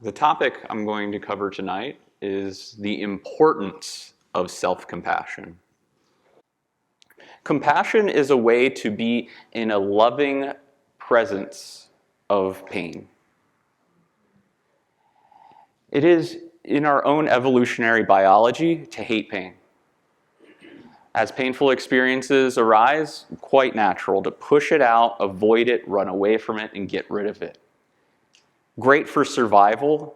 The topic I'm going to cover tonight is the importance of self-compassion. Compassion is a way to be in a loving presence of pain. It is in our own evolutionary biology to hate pain. As painful experiences arise, quite natural to push it out, avoid it, run away from it, and get rid of it. Great for survival,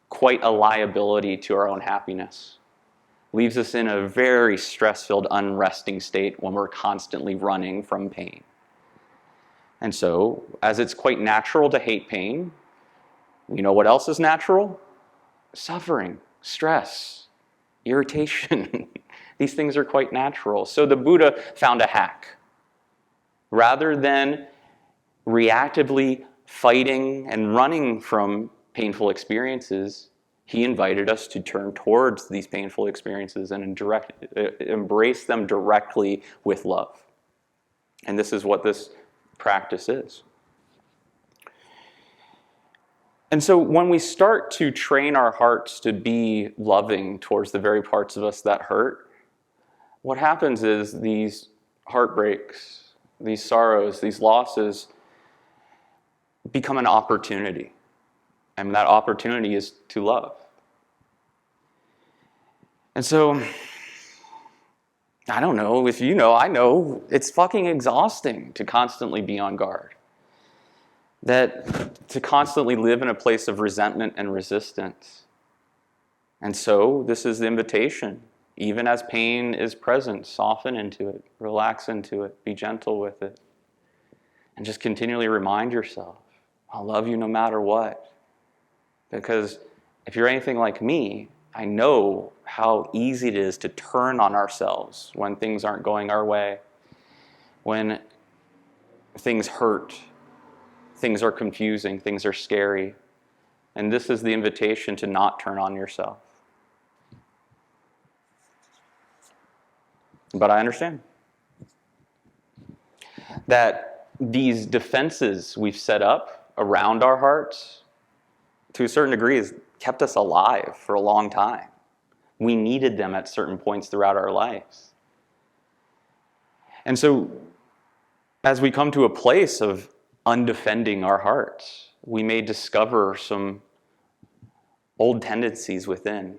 quite a liability to our own happiness. Leaves us in a very stress-filled, unresting state when we're constantly running from pain. And so, as it's quite natural to hate pain, you know what else is natural? Suffering, stress, irritation. These things are quite natural. So the Buddha found a hack. Rather than reactively fighting and running from painful experiences, he invited us to turn towards these painful experiences and embrace them directly with love. And this is what this practice is. And so when we start to train our hearts to be loving towards the very parts of us that hurt, what happens is these heartbreaks, these sorrows, these losses become an opportunity. And that opportunity is to love. And so, I don't know if you know, I know it's fucking exhausting to constantly be on guard. That to constantly live in a place of resentment and resistance. And so, this is the invitation. Even as pain is present, soften into it, relax into it, be gentle with it. And just continually remind yourself, I'll love you no matter what. Because if you're anything like me, I know how easy it is to turn on ourselves when things aren't going our way, when things hurt, things are confusing, things are scary. And this is the invitation to not turn on yourself. But I understand that these defenses we've set up around our hearts, to a certain degree, has kept us alive for a long time. We needed them at certain points throughout our lives. And so, as we come to a place of undefending our hearts, we may discover some old tendencies within.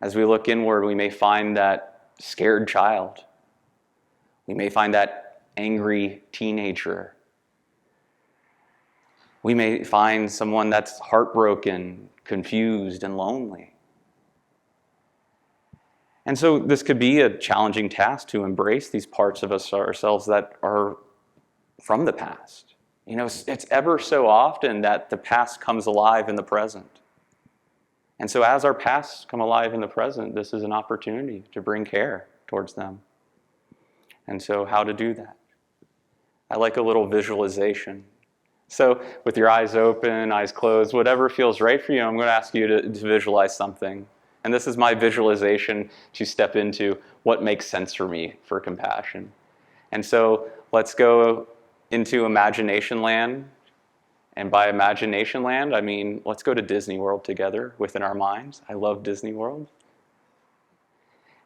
As we look inward, we may find that scared child. We may find that angry teenager. We may find someone that's heartbroken, confused, and lonely. And so this could be a challenging task to embrace these parts of ourselves that are from the past. You know, it's ever so often that the past comes alive in the present. And so as our pasts come alive in the present, this is an opportunity to bring care towards them. And so how to do that? I like a little visualization. So with your eyes open, eyes closed, whatever feels right for you, I'm going to ask you to visualize something. And this is my visualization to step into what makes sense for me for compassion. And so let's go into imagination land. And by imagination land, I mean, let's go to Disney World together within our minds. I love Disney World.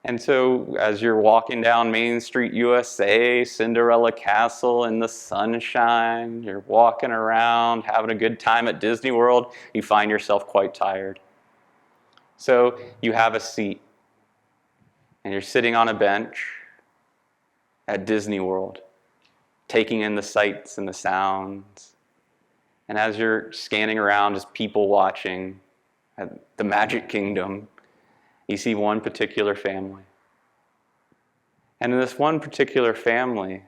And so as you're walking down Main Street, USA, Cinderella Castle in the sunshine, you're walking around, having a good time at Disney World, you find yourself quite tired. So you have a seat, and you're sitting on a bench at Disney World, taking in the sights and the sounds. And as you're scanning around, just people watching at the Magic Kingdom, you see one particular family. And in this one particular family,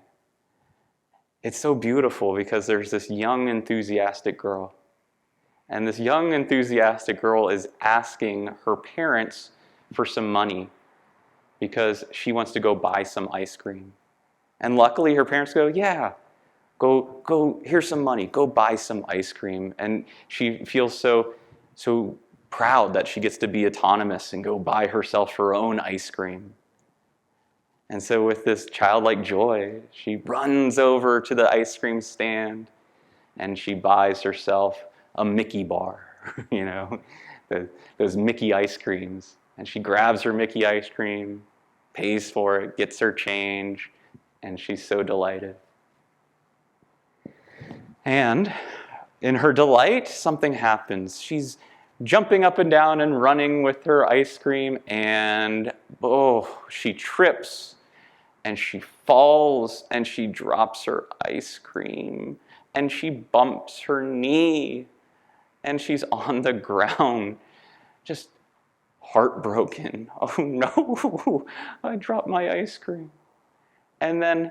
it's so beautiful because there's this young, enthusiastic girl. And this young, enthusiastic girl is asking her parents for some money because she wants to go buy some ice cream. And luckily, her parents go, yeah, go, here's some money, go buy some ice cream. And she feels so proud that she gets to be autonomous and go buy herself her own ice cream. And so with this childlike joy, she runs over to the ice cream stand and she buys herself a Mickey bar those Mickey ice creams. And she grabs her Mickey ice cream, pays for it, gets her change, and she's so delighted. And in her delight, something happens. She's jumping up and down and running with her ice cream, and she trips, and she falls, and she drops her ice cream, and she bumps her knee, and she's on the ground, just heartbroken. Oh no, I dropped my ice cream. And then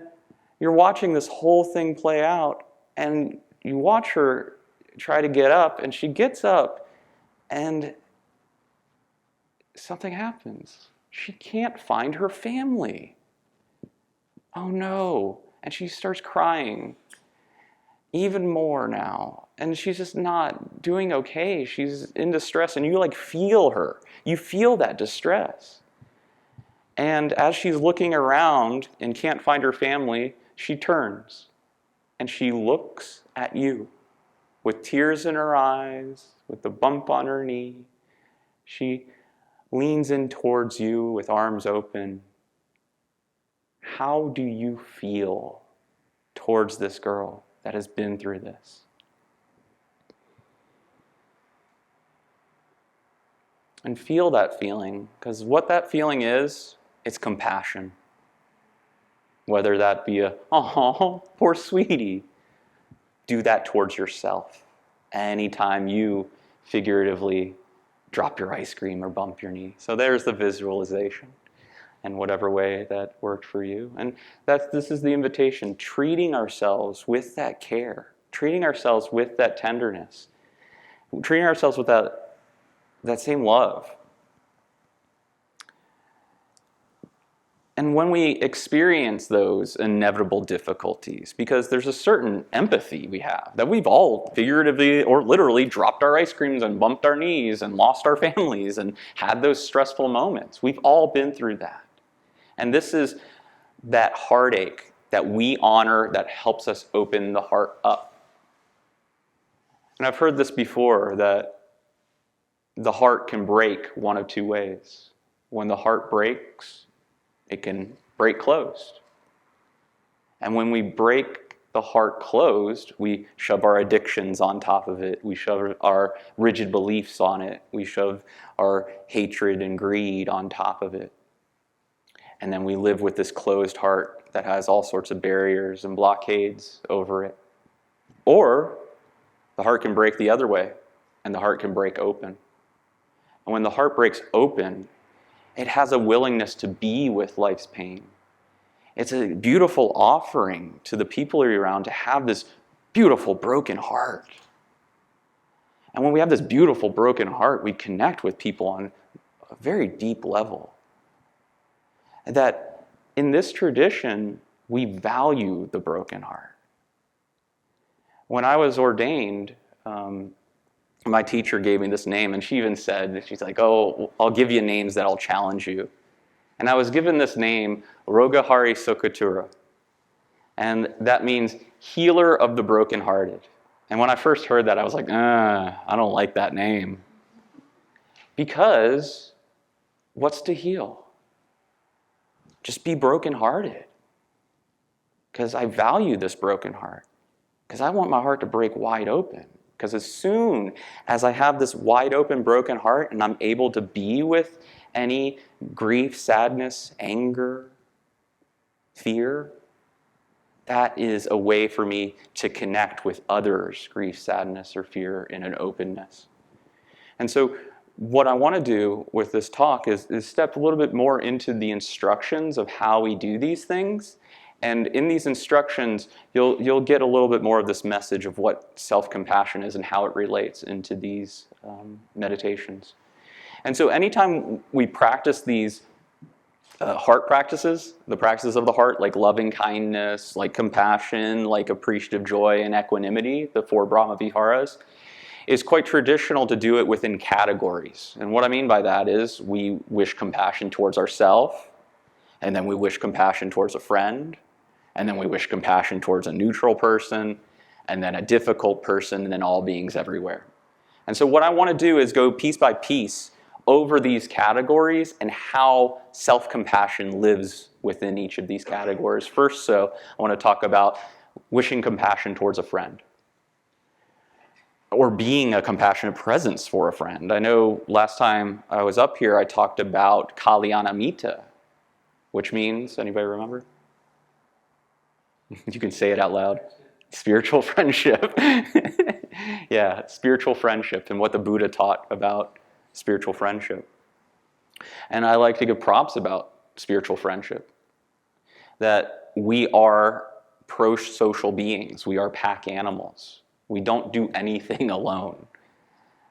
you're watching this whole thing play out, and you watch her try to get up, and she gets up, and something happens. She can't find her family. Oh no. And she starts crying even more now. And she's just not doing okay. She's in distress, and you feel her. You feel that distress. And as she's looking around and can't find her family, she turns and she looks at you with tears in her eyes, with the bump on her knee. She leans in towards you with arms open. How do you feel towards this girl that has been through this? And feel that feeling, because what that feeling is, it's compassion. Whether that be oh, poor sweetie, do that towards yourself. Anytime you figuratively drop your ice cream or bump your knee. So there's the visualization, in whatever way that worked for you. And this is the invitation, treating ourselves with that care, treating ourselves with that tenderness, treating ourselves with that same love. And when we experience those inevitable difficulties, because there's a certain empathy we have, that we've all figuratively or literally dropped our ice creams and bumped our knees and lost our families and had those stressful moments. We've all been through that. And this is that heartache that we honor that helps us open the heart up. And I've heard this before, that the heart can break one of two ways. When the heart breaks, it can break closed. And when we break the heart closed, we shove our addictions on top of it. We shove our rigid beliefs on it. We shove our hatred and greed on top of it. And then we live with this closed heart that has all sorts of barriers and blockades over it. Or the heart can break the other way, and the heart can break open. And when the heart breaks open, it has a willingness to be with life's pain. It's a beautiful offering to the people you're around to have this beautiful broken heart. And when we have this beautiful broken heart, we connect with people on a very deep level. That in this tradition, we value the broken heart. When I was ordained, my teacher gave me this name, and she even said, she's like, oh, I'll give you names that'll challenge you. And I was given this name, Rogahari Sokatura. And that means healer of the brokenhearted. And when I first heard that, I was like, I don't like that name. Because what's to heal? Just be brokenhearted. Because I value this broken heart. Because I want my heart to break wide open. Because as soon as I have this wide open broken heart and I'm able to be with any grief, sadness, anger, fear, that is a way for me to connect with others' grief, sadness, or fear in an openness. And so what I want to do with this talk is step a little bit more into the instructions of how we do these things. And in these instructions, you'll get a little bit more of this message of what self-compassion is and how it relates into these meditations. And so anytime we practice these heart practices, the practices of the heart, like loving kindness, like compassion, like appreciative joy and equanimity, the 4 Brahma Viharas, is quite traditional to do it within categories. And what I mean by that is we wish compassion towards ourselves, and then we wish compassion towards a friend, and then we wish compassion towards a neutral person, and then a difficult person, and then all beings everywhere. And so what I want to do is go piece by piece over these categories and how self-compassion lives within each of these categories. First, I want to talk about wishing compassion towards a friend, or being a compassionate presence for a friend. I know last time I was up here, I talked about Kalyanamita, which means, anybody remember? You can say it out loud. Spiritual friendship. Yeah, spiritual friendship and what the Buddha taught about spiritual friendship. And I like to give props about spiritual friendship. That we are pro-social beings. We are pack animals. We don't do anything alone.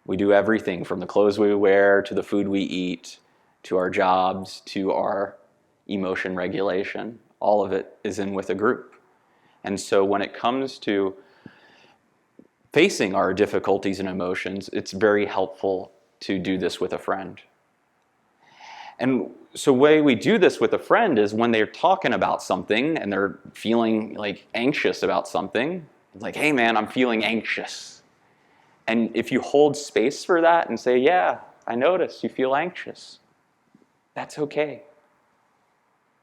We do everything from the clothes we wear to the food we eat to our jobs to our emotion regulation. All of it is in with a group. And so when it comes to facing our difficulties and emotions, it's very helpful to do this with a friend. And so the way we do this with a friend is when they're talking about something and they're feeling like anxious about something, like, hey man, I'm feeling anxious. And if you hold space for that and say, yeah, I notice you feel anxious, that's okay.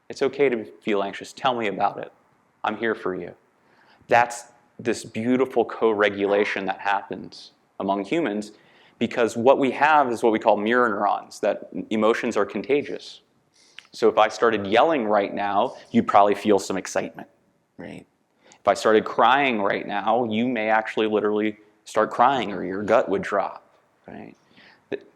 It's okay to feel anxious. Tell me about it. I'm here for you. That's this beautiful co-regulation that happens among humans, because what we have is what we call mirror neurons, that emotions are contagious. So if I started yelling right now, you'd probably feel some excitement, right? If I started crying right now, you may actually literally start crying or your gut would drop, right?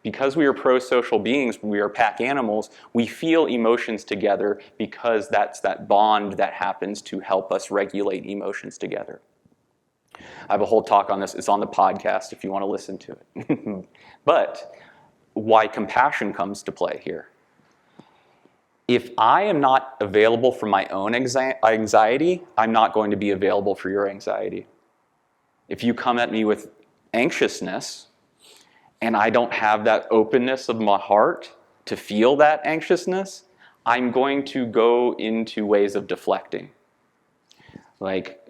Because we are pro-social beings, we are pack animals, we feel emotions together because that's that bond that happens to help us regulate emotions together. I have a whole talk on this. It's on the podcast if you want to listen to it. But why compassion comes to play here. If I am not available for my own anxiety, I'm not going to be available for your anxiety. If you come at me with anxiousness, and I don't have that openness of my heart to feel that anxiousness, I'm going to go into ways of deflecting. Like,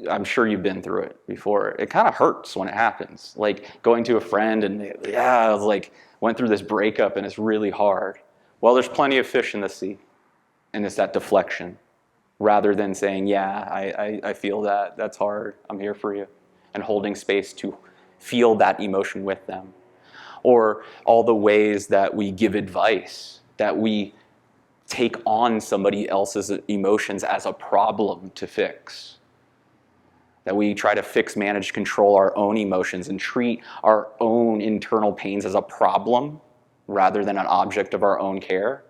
I'm sure you've been through it before. It kind of hurts when it happens. Like going to a friend and, yeah, I was like, went through this breakup and it's really hard. Well, there's plenty of fish in the sea. And it's that deflection. Rather than saying, yeah, I feel that. That's hard. I'm here for you. And holding space to feel that emotion with them. Or all the ways that we give advice, that we take on somebody else's emotions as a problem to fix. That we try to fix, manage, control our own emotions and treat our own internal pains as a problem rather than an object of our own care.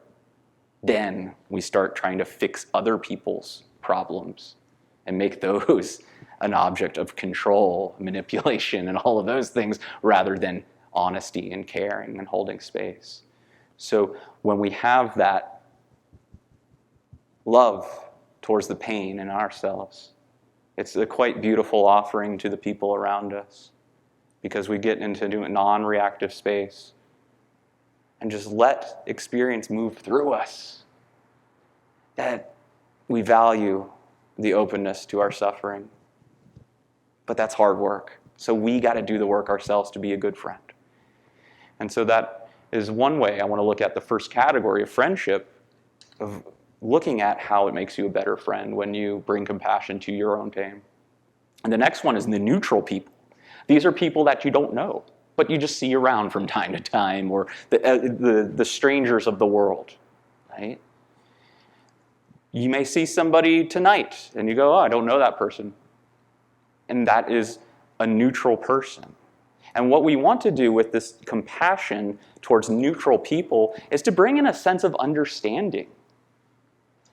Then we start trying to fix other people's problems and make those an object of control, manipulation, and all of those things rather than honesty and caring and holding space. So when we have that love towards the pain in ourselves, it's a quite beautiful offering to the people around us, because we get into a non-reactive space and just let experience move through us. That we value the openness to our suffering. But that's hard work. So we got to do the work ourselves to be a good friend. And so that is one way I want to look at the first category of friendship, of looking at how it makes you a better friend when you bring compassion to your own pain. And the next one is the neutral people. These are people that you don't know, but you just see around from time to time, or the strangers of the world, right? You may see somebody tonight and you go, oh, I don't know that person. And that is a neutral person. And what we want to do with this compassion towards neutral people is to bring in a sense of understanding.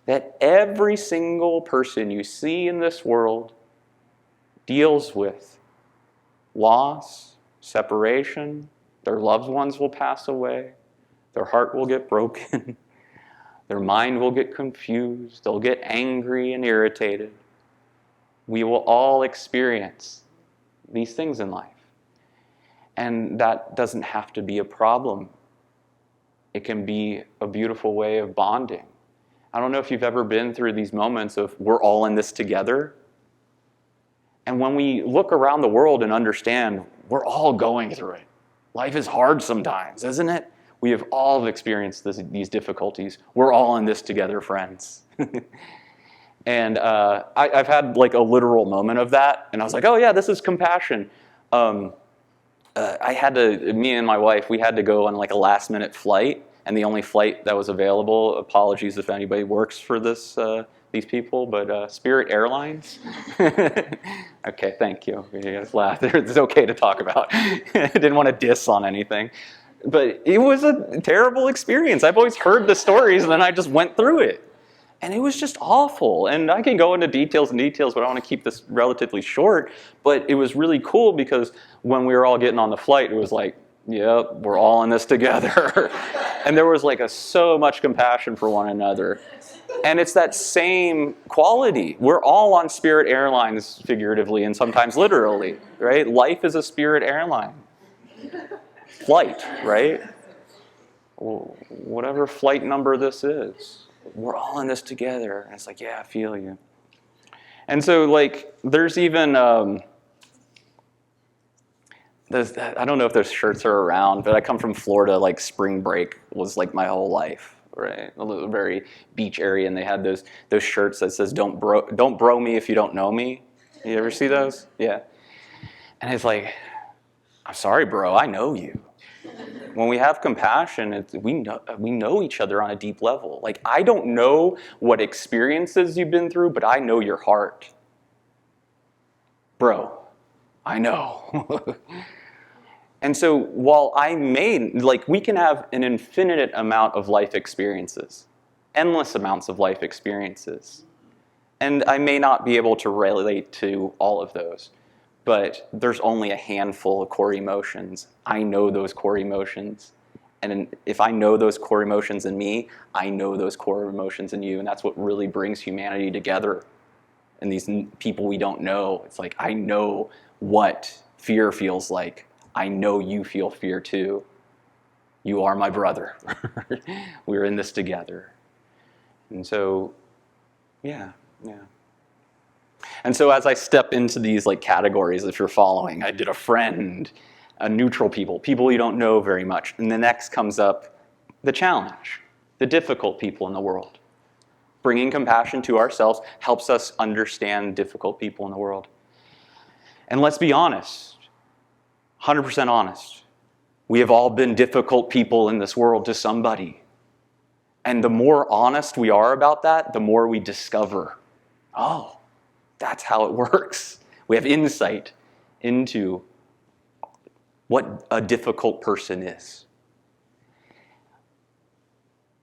That every single person you see in this world deals with loss, separation, their loved ones will pass away, their heart will get broken, their mind will get confused, they'll get angry and irritated. We will all experience these things in life. And that doesn't have to be a problem. It can be a beautiful way of bonding. I don't know if you've ever been through these moments of we're all in this together. And when we look around the world and understand We're all going through it. Life is hard sometimes, isn't it? We have all experienced these difficulties. We're all in this together, friends. And I've had like a literal moment of that, and I was like, oh yeah, this is compassion. Me and my wife, we had to go on like a last minute flight, and the only flight that was available, apologies if anybody works for these people, but Spirit Airlines. Okay, thank you. You guys laugh. It's okay to talk about. I didn't want to diss on anything. But it was a terrible experience. I've always heard the stories, and then I just went through it. And it was just awful. And I can go into details, but I want to keep this relatively short. But it was really cool because when we were all getting on the flight, it was like, yep, we're all in this together. And there was like so much compassion for one another. And it's that same quality. We're all on Spirit Airlines, figuratively and sometimes literally, right? Life is a Spirit airline. Flight, right? Whatever flight number this is. We're all in this together. And it's like, yeah, I feel you. And so, like, there's even, I don't know if those shirts are around, but I come from Florida, like, spring break was like my whole life. Right, a very beach area, and they had those shirts that says "Don't bro me if you don't know me." You ever see those? Yeah. And it's like, I'm sorry, bro, I know you. When we have compassion, we know each other on a deep level. Like, I don't know what experiences you've been through, but I know your heart, bro. I know. And so while we can have an infinite amount of life experiences, endless amounts of life experiences, and I may not be able to relate to all of those, but there's only a handful of core emotions. I know those core emotions. And if I know those core emotions in me, I know those core emotions in you. And that's what really brings humanity together. And these people we don't know, it's like, I know what fear feels like. I know you feel fear too. You are my brother. We're in this together. And so, yeah. And so as I step into these like categories, if you're following, I did a friend, a neutral people you don't know very much. And the next comes up the challenge, the difficult people in the world. Bringing compassion to ourselves helps us understand difficult people in the world. And let's be honest. 100% honest. We have all been difficult people in this world to somebody. And the more honest we are about that, the more we discover, oh, that's how it works. We have insight into what a difficult person is.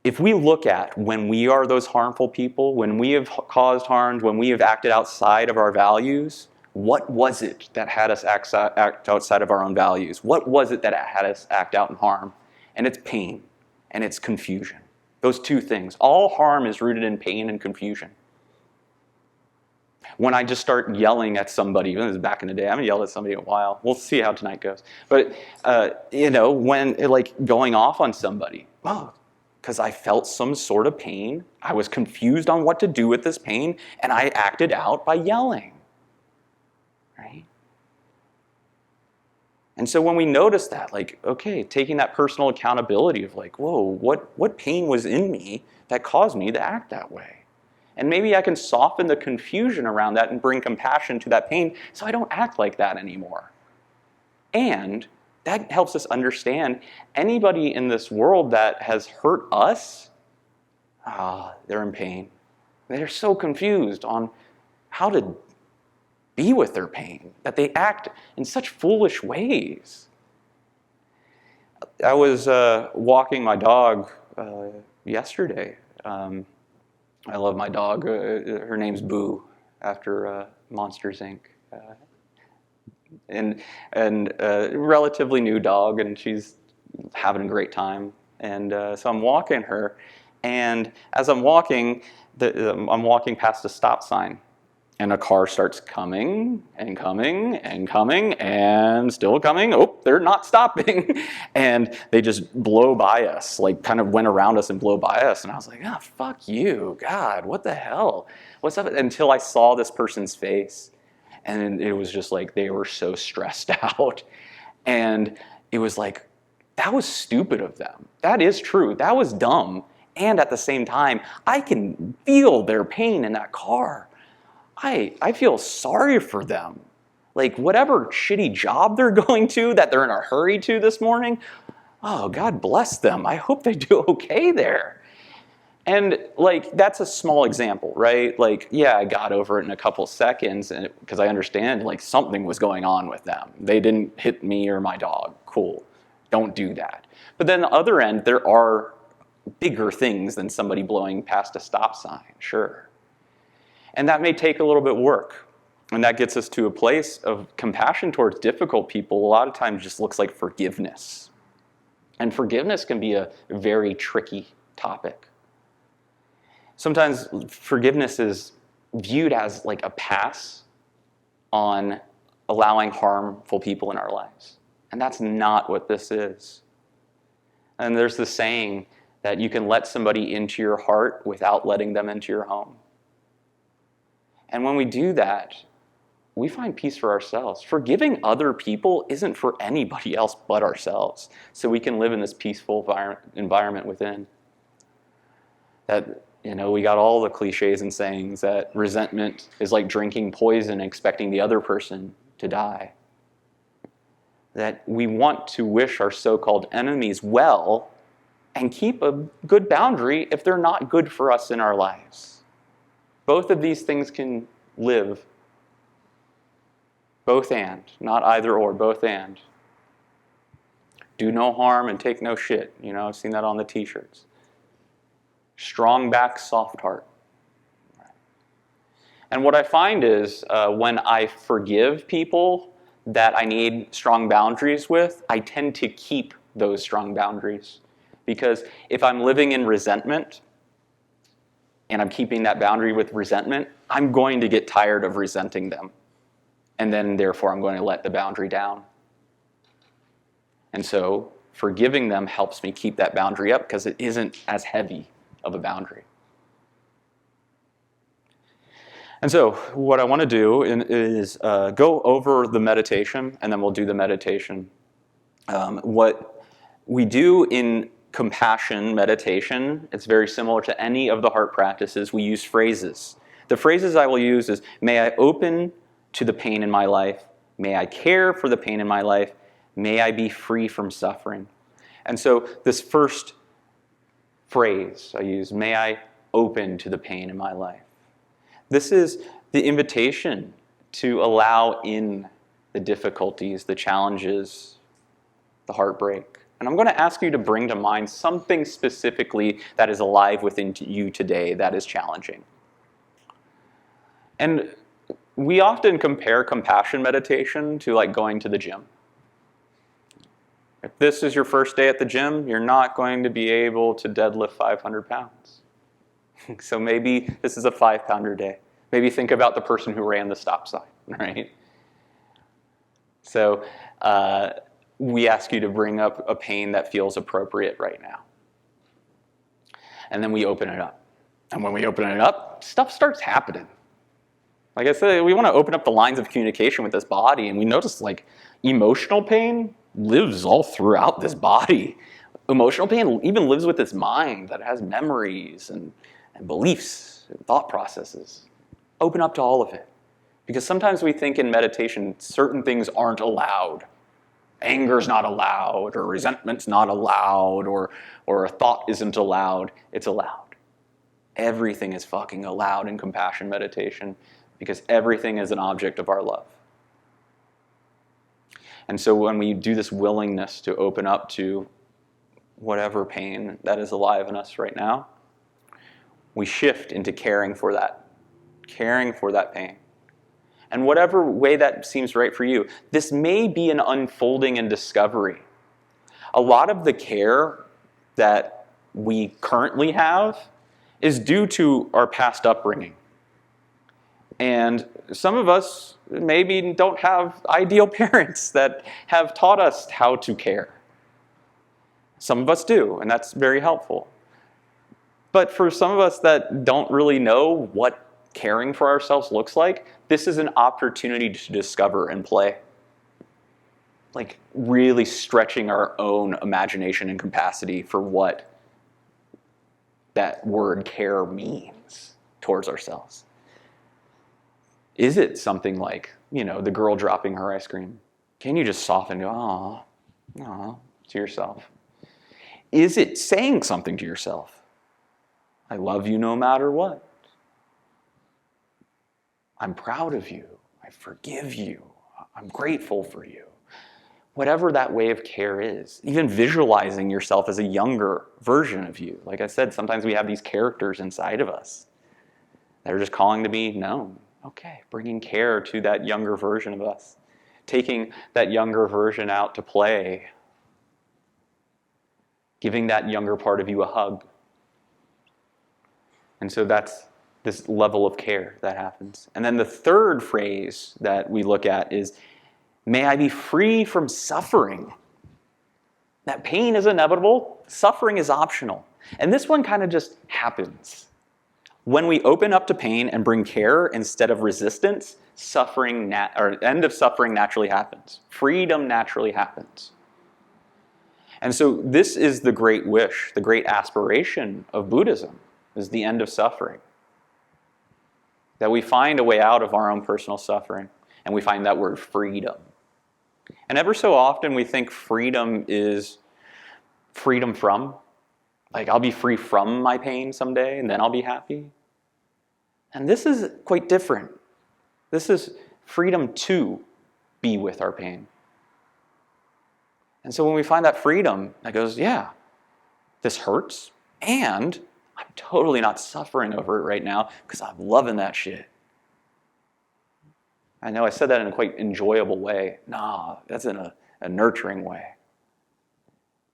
If we look at when we are those harmful people, when we have caused harm, when we have acted outside of our values, what was it that had us act outside of our own values? What was it that had us act out in harm? And it's pain and it's confusion. Those two things. All harm is rooted in pain and confusion. When I just start yelling at somebody, this is back in the day, I haven't yelled at somebody in a while. We'll see how tonight goes. But, when going off on somebody, because I felt some sort of pain. I was confused on what to do with this pain, and I acted out by yelling. Right? And so when we notice that, taking that personal accountability of whoa, what pain was in me that caused me to act that way? And maybe I can soften the confusion around that and bring compassion to that pain so I don't act like that anymore. And that helps us understand anybody in this world that has hurt us, they're in pain. They're so confused on how to be with their pain, that they act in such foolish ways. I was walking my dog yesterday. I love my dog. Her name's Boo, after Monsters, Inc. And a relatively new dog, and she's having a great time. And so I'm walking her, and as I'm walking past a stop sign. And a car starts coming and coming and coming and still coming. Oh, they're not stopping. And they just blow by us, kind of went around us and blow by us. And I was like, fuck you, God, what the hell? What's up? Until I saw this person's face. And it was just like they were so stressed out. And it was like, that was stupid of them. That is true. That was dumb. And at the same time, I can feel their pain in that car. I feel sorry for them. Like whatever shitty job they're going to, that they're in a hurry to this morning, oh, God bless them. I hope they do okay there. And like, that's a small example, right? Like, yeah, I got over it in a couple seconds because I understand like something was going on with them. They didn't hit me or my dog. Cool. Don't do that. But then on the other end, there are bigger things than somebody blowing past a stop sign, sure. And that may take a little bit of work. And that gets us to a place of compassion towards difficult people. A lot of times just looks like forgiveness. And forgiveness can be a very tricky topic. Sometimes forgiveness is viewed as like a pass on allowing harmful people in our lives. And that's not what this is. And there's this saying that you can let somebody into your heart without letting them into your home. And when we do that, we find peace for ourselves. Forgiving other people isn't for anybody else but ourselves, so we can live in this peaceful environment within. That, we got all the cliches and sayings that resentment is like drinking poison and expecting the other person to die. That we want to wish our so-called enemies well and keep a good boundary if they're not good for us in our lives. Both of these things can live. Both and, not either or, both and. Do no harm and take no shit. I've seen that on the t-shirts. Strong back, soft heart. And what I find is when I forgive people that I need strong boundaries with, I tend to keep those strong boundaries. Because if I'm living in resentment, and I'm keeping that boundary with resentment, I'm going to get tired of resenting them. And then, therefore, I'm going to let the boundary down. And so, forgiving them helps me keep that boundary up because it isn't as heavy of a boundary. And so, what I want to do is go over the meditation, and then we'll do the meditation. What we do in compassion meditation, it's very similar to any of the heart practices. We use phrases. The phrases I will use is, may I open to the pain in my life. May I care for the pain in my life. May I be free from suffering. And so this first phrase I use, may I open to the pain in my life. This is the invitation to allow in the difficulties, the challenges, the heartbreak. And I'm going to ask you to bring to mind something specifically that is alive within you today that is challenging. And we often compare compassion meditation to like going to the gym. If this is your first day at the gym, you're not going to be able to deadlift 500 pounds. So maybe this is a 5-pounder day. Maybe think about the person who ran the stop sign, right? So we ask you to bring up a pain that feels appropriate right now. And then we open it up. And when we open it up, stuff starts happening. Like I said, we want to open up the lines of communication with this body, and we notice like emotional pain lives all throughout this body. Emotional pain even lives with this mind that has memories and beliefs and thought processes. Open up to all of it. Because sometimes we think in meditation certain things aren't allowed. Anger's not allowed, or resentment's not allowed, or a thought isn't allowed. It's allowed. Everything is fucking allowed in compassion meditation because everything is an object of our love. And so when we do this willingness to open up to whatever pain that is alive in us right now, we shift into caring for that pain. And whatever way that seems right for you, this may be an unfolding and discovery. A lot of the care that we currently have is due to our past upbringing. And some of us maybe don't have ideal parents that have taught us how to care. Some of us do, and that's very helpful. But for some of us that don't really know what caring for ourselves looks like, this is an opportunity to discover and play. like really stretching our own imagination and capacity for what that word care means towards ourselves. Is it something like, the girl dropping her ice cream? Can you just soften and go, aw, to yourself? Is it saying something to yourself? I love you no matter what. I'm proud of you. I forgive you. I'm grateful for you. Whatever that way of care is, even visualizing yourself as a younger version of you. Like I said, sometimes we have these characters inside of us that are just calling to be known. Okay, bringing care to that younger version of us. Taking that younger version out to play. Giving that younger part of you a hug. And so that's this level of care that happens. And then the third phrase that we look at is, may I be free from suffering. That pain is inevitable, suffering is optional. And this one kind of just happens. When we open up to pain and bring care instead of resistance, end of suffering naturally happens. Freedom naturally happens. And so this is the great wish, the great aspiration of Buddhism, is the end of suffering. That we find a way out of our own personal suffering, and we find that word freedom. And ever so often we think freedom is freedom from. Like, I'll be free from my pain someday, and then I'll be happy. And this is quite different. This is freedom to be with our pain. And so when we find that freedom, that goes, yeah, this hurts, and I'm totally not suffering over it right now because I'm loving that shit. I know I said that in a quite enjoyable way. Nah, that's in a nurturing way.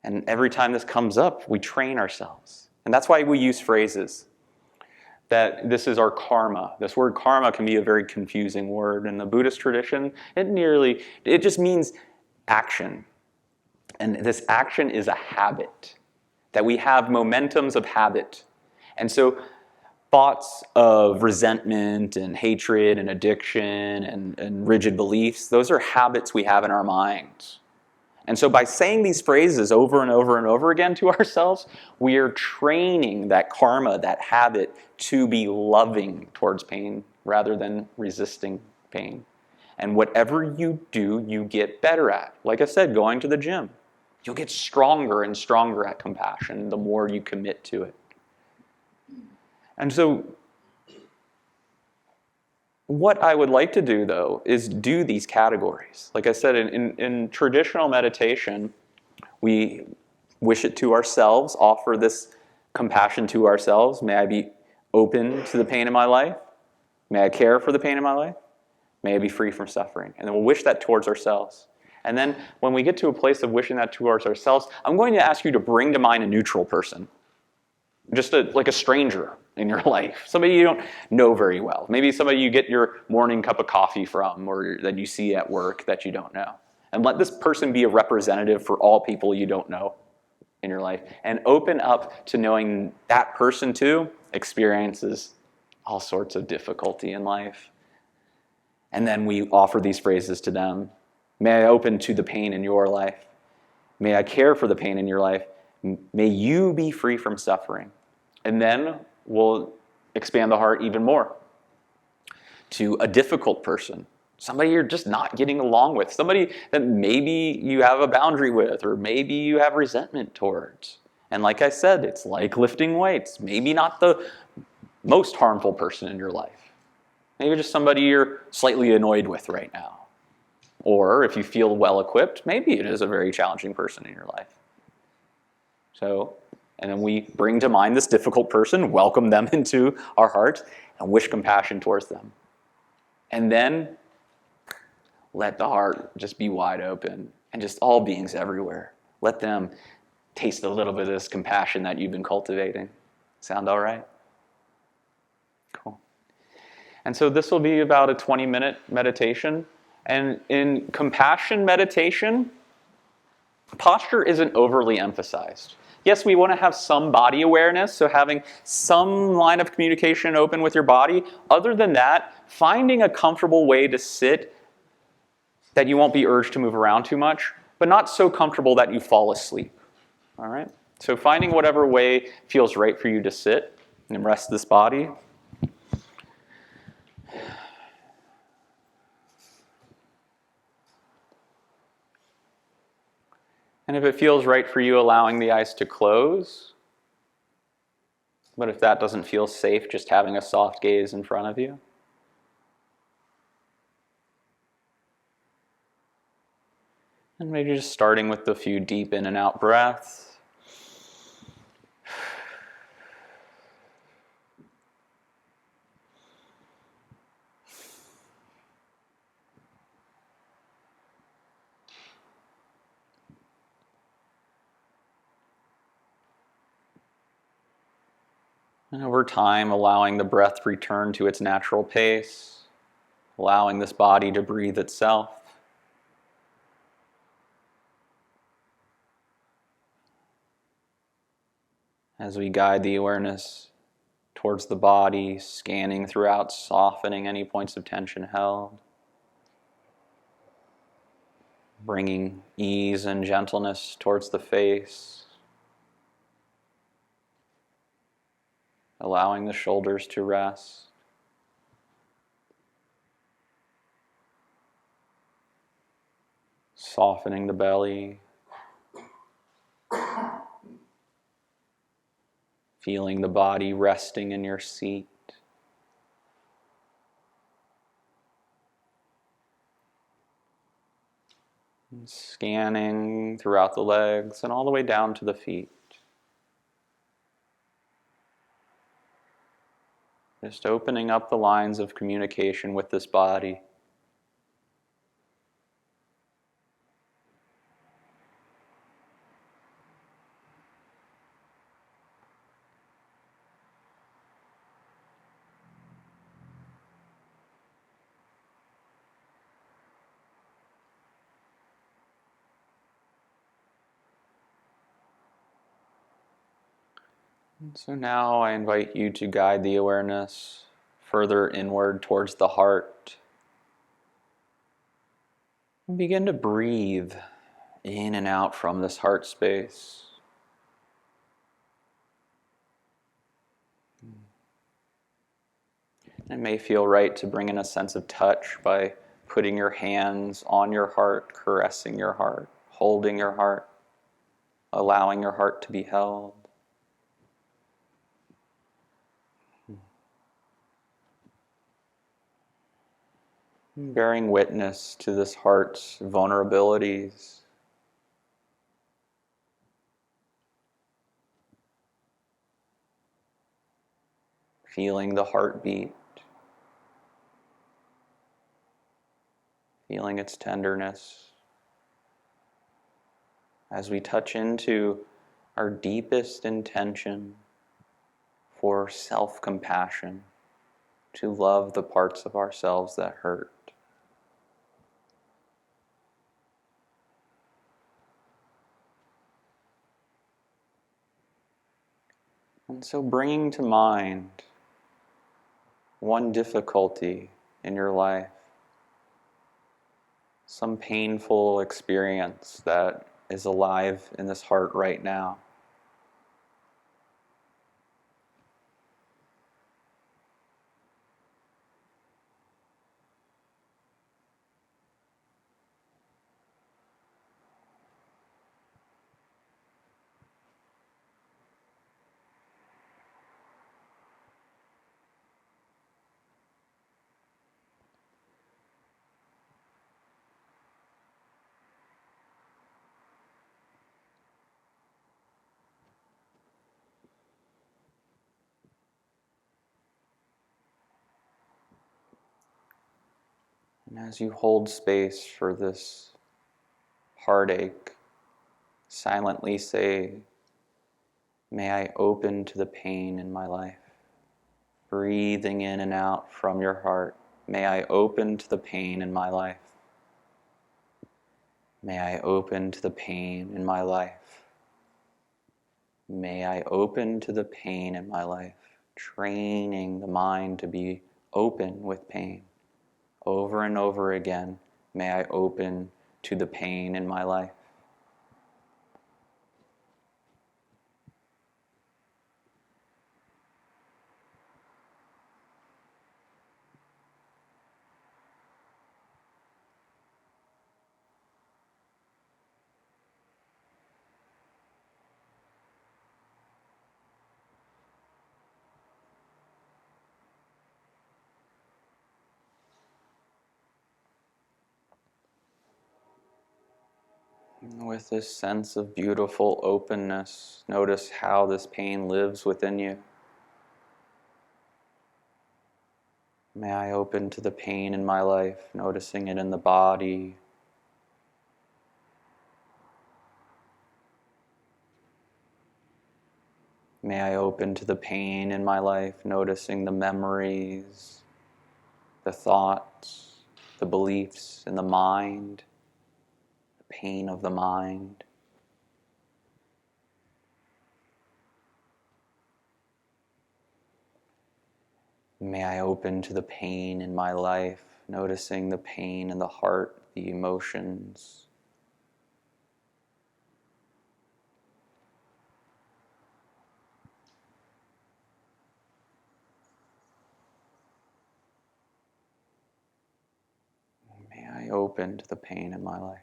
And every time this comes up, we train ourselves. And that's why we use phrases. That this is our karma. This word karma can be a very confusing word. In the Buddhist tradition, it just means action. And this action is a habit. That we have momentums of habit. And so thoughts of resentment and hatred and addiction and rigid beliefs, those are habits we have in our minds. And so by saying these phrases over and over and over again to ourselves, we are training that karma, that habit, to be loving towards pain rather than resisting pain. And whatever you do, you get better at. Like I said, going to the gym. You'll get stronger and stronger at compassion the more you commit to it. And so what I would like to do, though, is do these categories. Like I said, in traditional meditation, we wish it to ourselves, offer this compassion to ourselves. May I be open to the pain in my life? May I care for the pain in my life? May I be free from suffering? And then we'll wish that towards ourselves. And then when we get to a place of wishing that towards ourselves, I'm going to ask you to bring to mind a neutral person. Just like a stranger in your life. Somebody you don't know very well. Maybe somebody you get your morning cup of coffee from or that you see at work that you don't know. And let this person be a representative for all people you don't know in your life. And open up to knowing that person too experiences all sorts of difficulty in life. And then we offer these phrases to them. May I open to the pain in your life. May I care for the pain in your life. May you be free from suffering. And then we'll expand the heart even more to a difficult person, somebody you're just not getting along with, somebody that maybe you have a boundary with or maybe you have resentment towards. And like I said, it's like lifting weights. Maybe not the most harmful person in your life. Maybe just somebody you're slightly annoyed with right now. Or if you feel well-equipped, maybe it is a very challenging person in your life. And then we bring to mind this difficult person, welcome them into our heart, and wish compassion towards them. And then let the heart just be wide open, and just all beings everywhere. Let them taste a little bit of this compassion that you've been cultivating. Sound all right? Cool. And so this will be about a 20-minute meditation. And in compassion meditation, posture isn't overly emphasized. Yes, we want to have some body awareness, so having some line of communication open with your body. Other than that, finding a comfortable way to sit that you won't be urged to move around too much, but not so comfortable that you fall asleep. All right? So finding whatever way feels right for you to sit and rest this body. And if it feels right for you, allowing the eyes to close. But if that doesn't feel safe, just having a soft gaze in front of you. And maybe just starting with a few deep in and out breaths. And over time, allowing the breath to return to its natural pace, allowing this body to breathe itself. As we guide the awareness towards the body, scanning throughout, softening any points of tension held, bringing ease and gentleness towards the face, allowing the shoulders to rest, softening the belly, feeling the body resting in your seat. And scanning throughout the legs and all the way down to the feet. Just opening up the lines of communication with this body. And so now I invite you to guide the awareness further inward towards the heart. And begin to breathe in and out from this heart space. It may feel right to bring in a sense of touch by putting your hands on your heart, caressing your heart, holding your heart, allowing your heart to be held. Bearing witness to this heart's vulnerabilities. Feeling the heartbeat. Feeling its tenderness. As we touch into our deepest intention for self-compassion, to love the parts of ourselves that hurt. And so bringing to mind one difficulty in your life, some painful experience that is alive in this heart right now. And as you hold space for this heartache, silently say, "May I open to the pain in my life." Breathing in and out from your heart, "May I open to the pain in my life. May I open to the pain in my life. May I open to the pain in my life." Training the mind to be open with pain over and over again, May I open to the pain in my life. And with this sense of beautiful openness, notice how this pain lives within you. May I open to the pain in my life, noticing it in the body. May I open to the pain in my life, noticing the memories, the thoughts, the beliefs in the mind, the pain of the mind. May I open to the pain in my life, noticing the pain in the heart, the emotions. May I open to the pain in my life.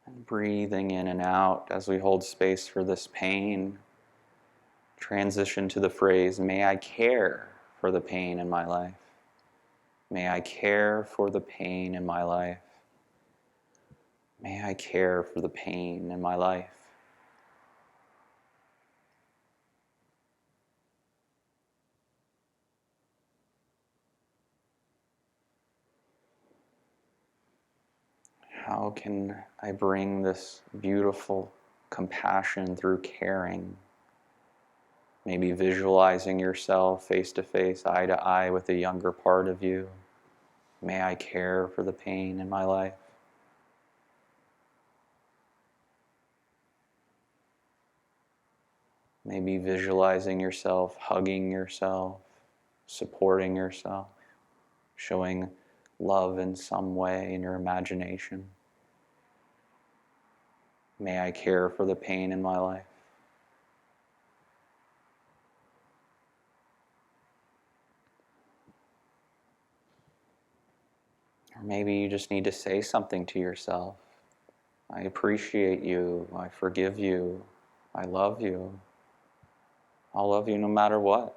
And breathing in and out as we hold space for this pain. Transition to the phrase, may I care for the pain in my life. May I care for the pain in my life. May I care for the pain in my life. How can I bring this beautiful compassion through caring? Maybe visualizing yourself face to face, eye to eye with a younger part of you. May I care for the pain in my life. Maybe visualizing yourself, hugging yourself, supporting yourself, showing love in some way in your imagination. May I care for the pain in my life. Or maybe you just need to say something to yourself. I appreciate you. I forgive you. I love you. I'll love you no matter what.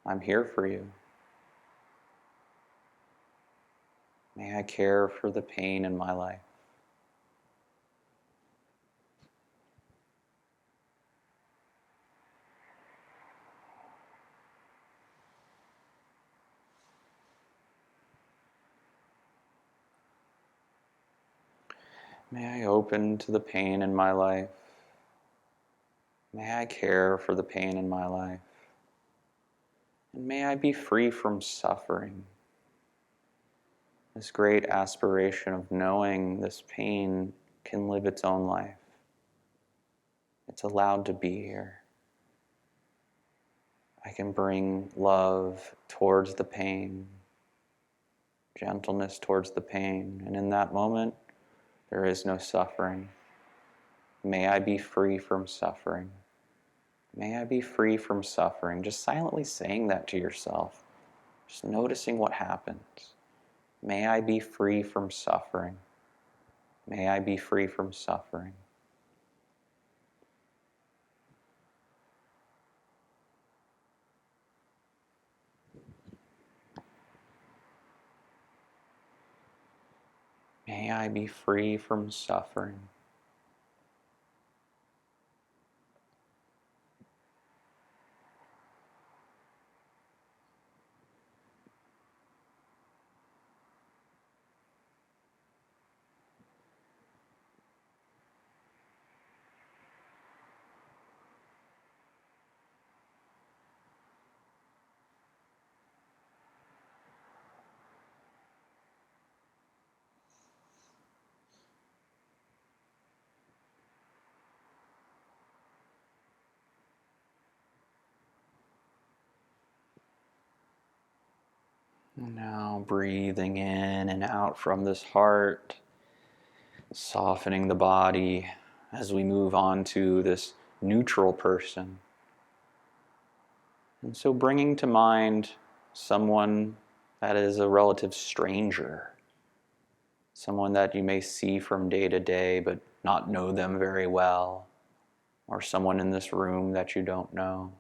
I'm here for you. May I care for the pain in my life. May I open to the pain in my life. May I care for the pain in my life. And may I be free from suffering. This great aspiration of knowing this pain can live its own life. It's allowed to be here. I can bring love towards the pain, gentleness towards the pain, and in that moment, there is no suffering. May I be free from suffering. May I be free from suffering. Just silently saying that to yourself. Just noticing what happens. May I be free from suffering. May I be free from suffering. May I be free from suffering. Now breathing in and out from this heart, softening the body as we move on to this neutral person. And so bringing to mind someone that is a relative stranger, someone that you may see from day to day but not know them very well, or someone in this room that you don't know.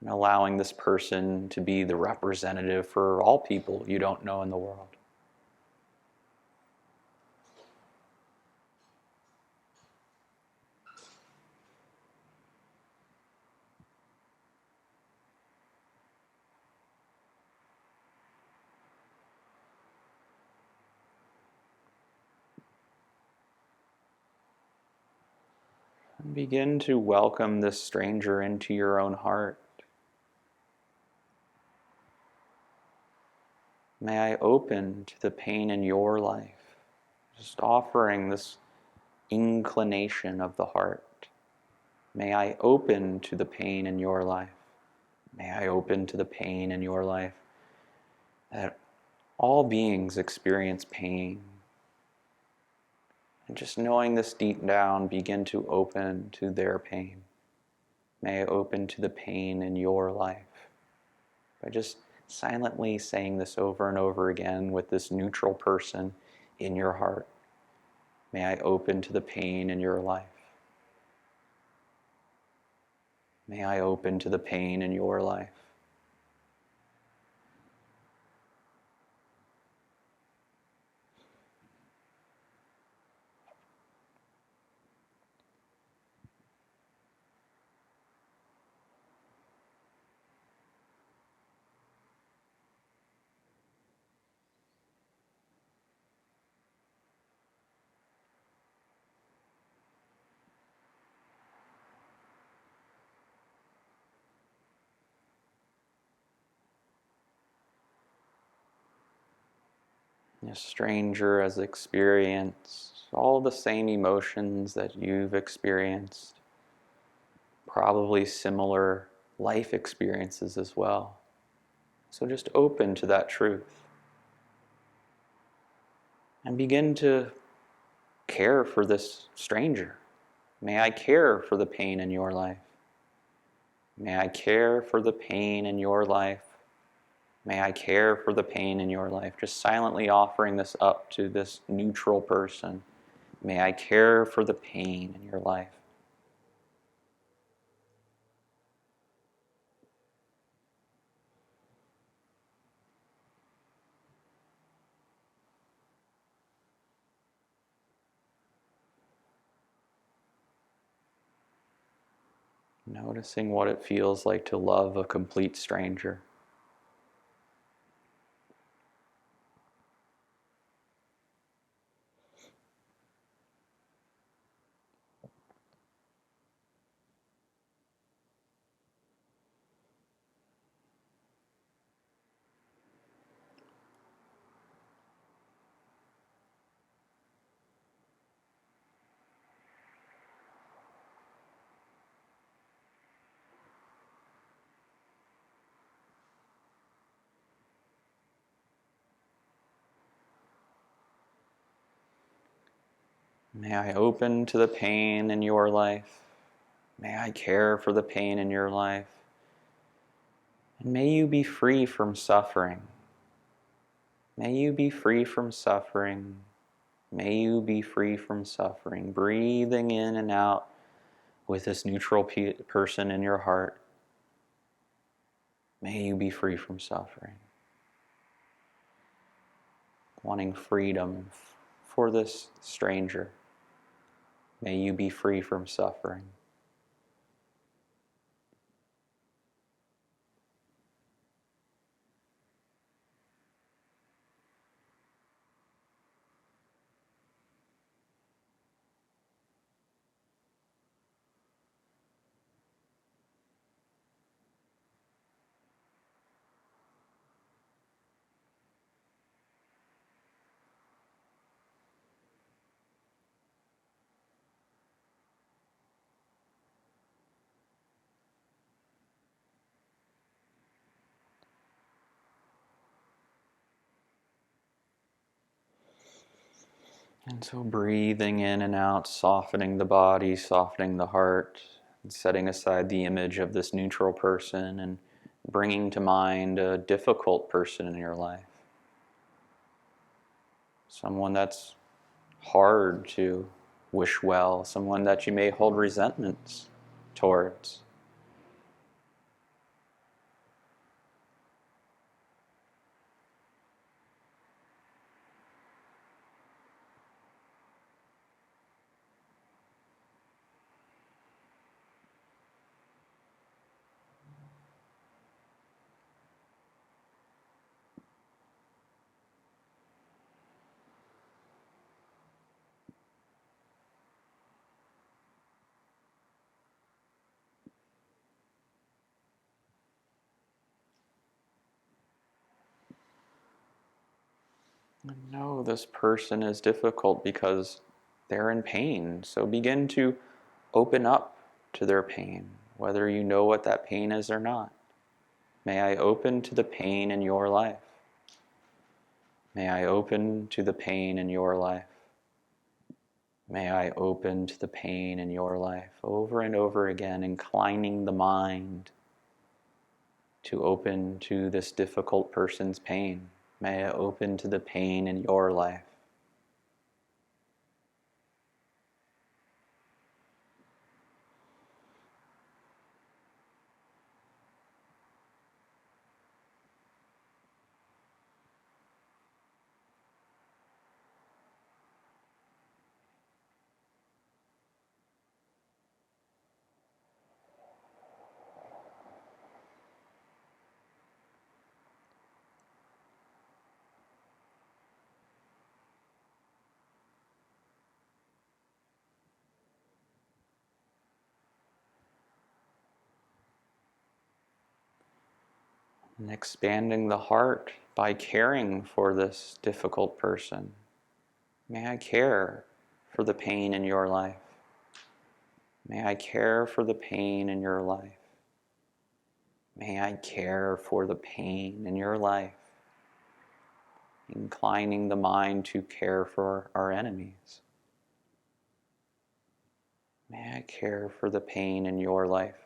And allowing this person to be the representative for all people you don't know in the world. And begin to welcome this stranger into your own heart. May I open to the pain in your life, just offering this inclination of the heart. May I open to the pain in your life. May I open to the pain in your life. That all beings experience pain. And just knowing this deep down, begin to open to their pain. May I open to the pain in your life. By just silently saying this over and over again with this neutral person in your heart. May I open to the pain in your life. May I open to the pain in your life. A stranger has experienced all the same emotions that you've experienced, probably similar life experiences as well. So just open to that truth and begin to care for this stranger. May I care for the pain in your life. May I care for the pain in your life. May I care for the pain in your life. Just silently offering this up to this neutral person. May I care for the pain in your life. Noticing what it feels like to love a complete stranger. May I open to the pain in your life. May I care for the pain in your life. And may you be free from suffering. May you be free from suffering. May you be free from suffering. Breathing in and out with this neutral person in your heart. May you be free from suffering. Wanting freedom for this stranger. May you be free from suffering. And so breathing in and out, softening the body, softening the heart, and setting aside the image of this neutral person and bringing to mind a difficult person in your life. Someone that's hard to wish well, someone that you may hold resentments towards. No, this person is difficult because they're in pain. So begin to open up to their pain, whether you know what that pain is or not. May I open to the pain in your life. May I open to the pain in your life. May I open to the pain in your life. Over and over again, inclining the mind to open to this difficult person's pain. May I open to the pain in your life. And expanding the heart by caring for this difficult person. May I care for the pain in your life. May I care for the pain in your life. May I care for the pain in your life. Inclining the mind to care for our enemies. May I care for the pain in your life.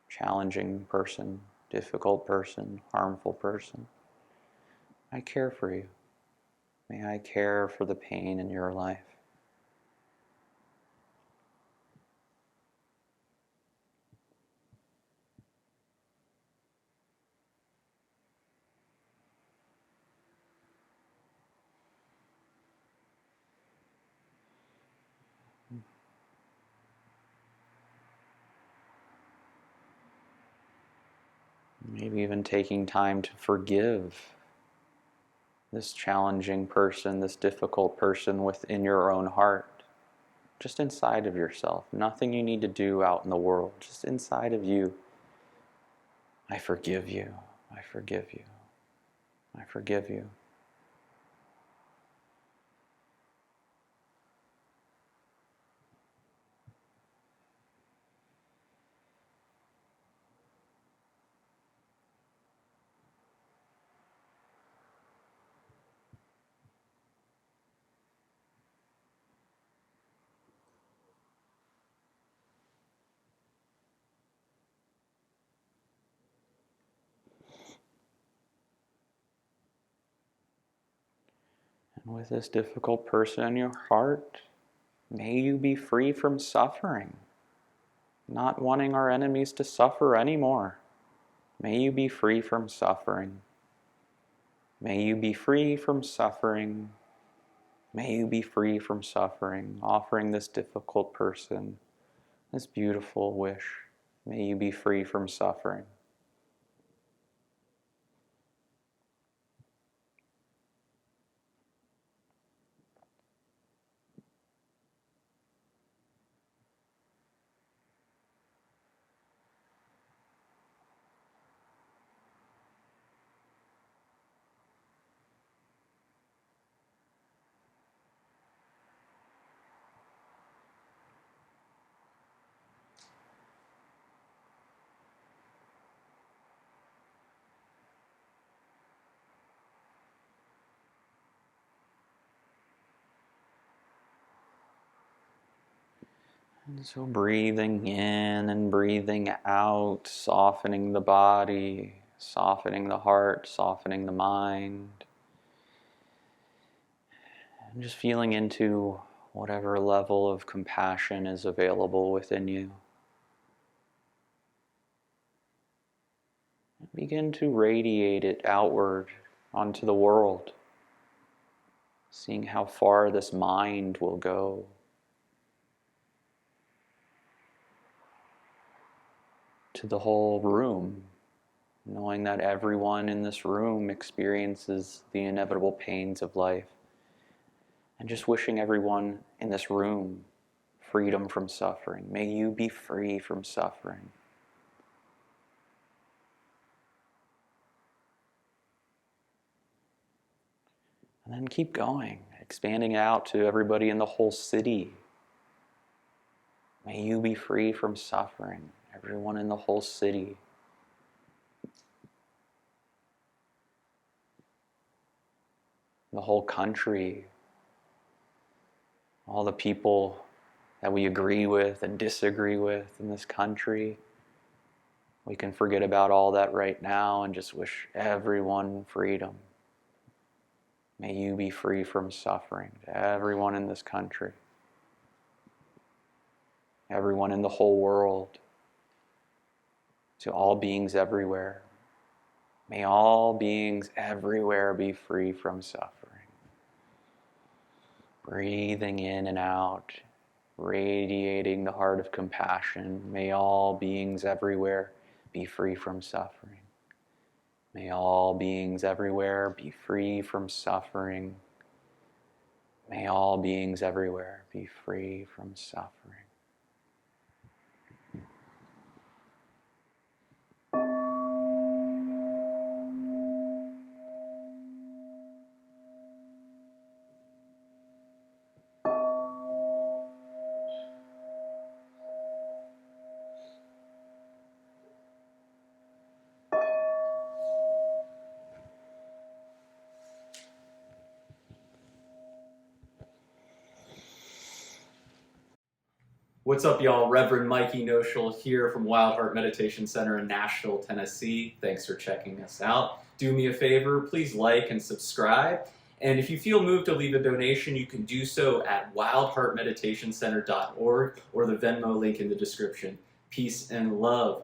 Challenging person, difficult person, harmful person. I care for you. May I care for the pain in your life. Maybe even taking time to forgive this challenging person, this difficult person within your own heart. Just inside of yourself. Nothing you need to do out in the world. Just inside of you. I forgive you. I forgive you. I forgive you. And with this difficult person in your heart, may you be free from suffering, not wanting our enemies to suffer anymore. May you be free from suffering. May you be free from suffering. May you be free from suffering, offering this difficult person this beautiful wish. May you be free from suffering. And so breathing in and breathing out, softening the body, softening the heart, softening the mind. And just feeling into whatever level of compassion is available within you. And begin to radiate it outward onto the world, seeing how far this mind will go. To the whole room, knowing that everyone in this room experiences the inevitable pains of life, and just wishing everyone in this room freedom from suffering. May you be free from suffering. And then keep going, expanding out to everybody in the whole city. May you be free from suffering. Everyone in the whole city. The whole country. All the people that we agree with and disagree with in this country. We can forget about all that right now and just wish everyone freedom. May you be free from suffering. To everyone in this country. Everyone in the whole world. To all beings everywhere. May all beings everywhere be free from suffering. Breathing in and out, radiating the heart of compassion. May all beings everywhere be free from suffering. May all beings everywhere be free from suffering. May all beings everywhere be free from suffering. What's up, y'all? Reverend Mikey Noechel here from Wild Heart Meditation Center in Nashville, Tennessee. Thanks for checking us out. Do me a favor, please like and subscribe. And if you feel moved to leave a donation, you can do so at wildheartmeditationcenter.org or the Venmo link in the description. Peace and love.